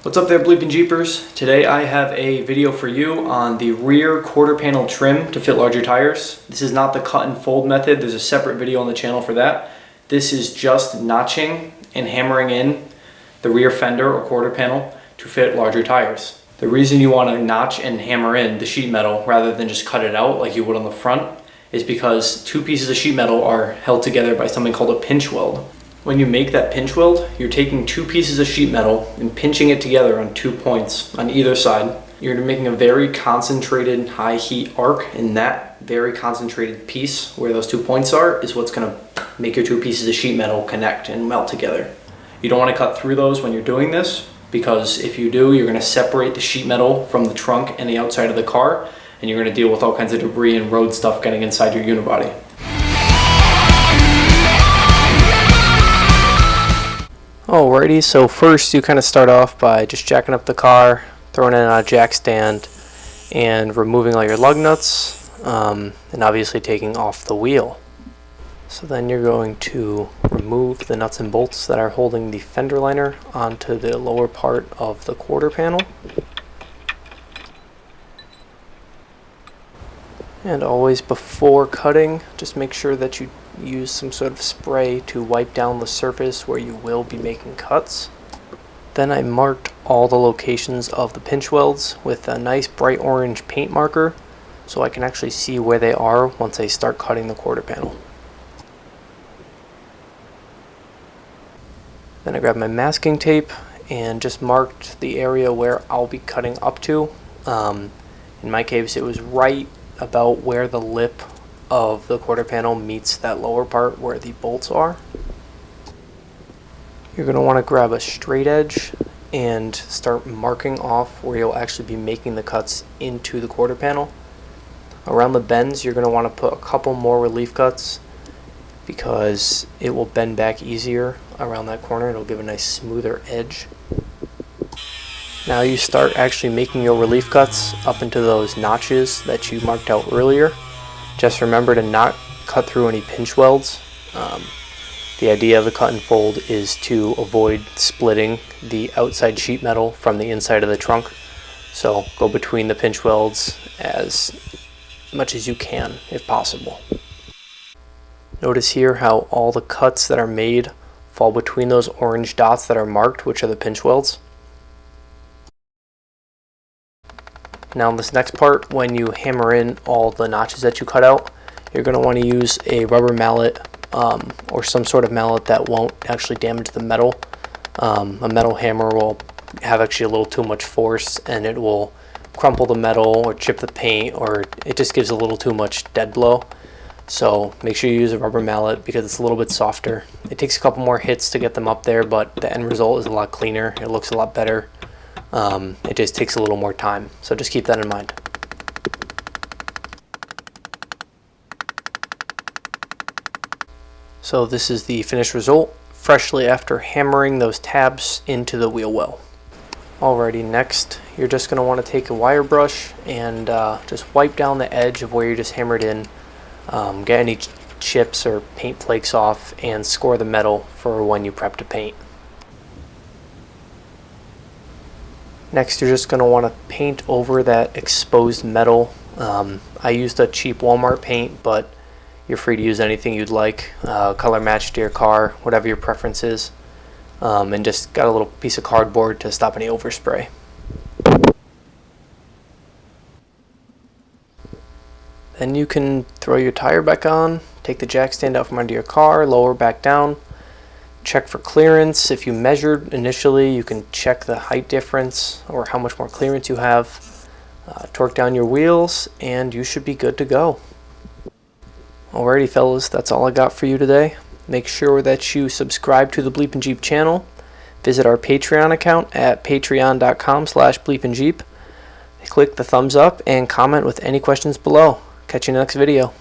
What's up there, Bleepin' Jeepers? Today I have a video for you on the rear quarter panel trim to fit larger tires. This is not the cut and fold method. There's a separate video on the channel for that. This is just notching and hammering in the rear fender or quarter panel to fit larger tires. The reason you want to notch and hammer in the sheet metal rather than just cut it out like you would on the front is because two pieces of sheet metal are held together by something called a pinch weld. When you make that pinch weld, you're taking two pieces of sheet metal and pinching it together on 2 points on either side. You're making a very concentrated high heat arc, and that very concentrated piece where those 2 points are is what's going to make your two pieces of sheet metal connect and melt together. You don't want to cut through those when you're doing this, because if you do, you're going to separate the sheet metal from the trunk and the outside of the car, and you're going to deal with all kinds of debris and road stuff getting inside your unibody. Alrighty, so first you kind of start off by just jacking up the car, throwing it on a jack stand, and removing all your lug nuts, and obviously taking off the wheel. So then you're going to remove the nuts and bolts that are holding the fender liner onto the lower part of the quarter panel. And always before cutting, just make sure that you use some sort of spray to wipe down the surface where you will be making cuts. Then I marked all the locations of the pinch welds with a nice bright orange paint marker so I can actually see where they are once I start cutting the quarter panel. Then I grabbed my masking tape and just marked the area where I'll be cutting up to. In my case, it was right about where the lip of the quarter panel meets that lower part where the bolts are. You're going to want to grab a straight edge and start marking off where you'll actually be making the cuts into the quarter panel. Around the bends, you're going to want to put a couple more relief cuts because it will bend back easier around that corner. It'll give a nice smoother edge. Now you start actually making your relief cuts up into those notches that you marked out earlier. Just remember to not cut through any pinch welds. The idea of the cut and fold is to avoid splitting the outside sheet metal from the inside of the trunk. So go between the pinch welds as much as you can if possible. Notice here how all the cuts that are made fall between those orange dots that are marked, which are the pinch welds. Now in this next part, when you hammer in all the notches that you cut out, you're going to want to use a rubber mallet or some sort of mallet that won't actually damage the metal. A metal hammer will have actually a little too much force and it will crumple the metal or chip the paint, or it just gives a little too much dead blow. So make sure you use a rubber mallet because it's a little bit softer. It takes a couple more hits to get them up there, but the end result is a lot cleaner. It looks a lot better. It just takes a little more time, so just keep that in mind. So this is the finished result, freshly after hammering those tabs into the wheel well. Alrighty, next you're just going to want to take a wire brush and just wipe down the edge of where you just hammered in, get any chips or paint flakes off, and score the metal for when you prep to paint. Next, you're just going to want to paint over that exposed metal. I used a cheap Walmart paint, but you're free to use anything you'd like. Color match to your car, whatever your preference is. And just got a little piece of cardboard to stop any overspray. Then you can throw your tire back on, take the jack stand out from under your car, lower back down. Check for clearance. If you measured initially, you can check the height difference or how much more clearance you have. Torque down your wheels and you should be good to go. Alrighty fellas, that's all I got for you today. Make sure that you subscribe to the BleepinJeep channel. Visit our Patreon account at patreon.com/BleepinJeep. Click the thumbs up and comment with any questions below. Catch you in the next video.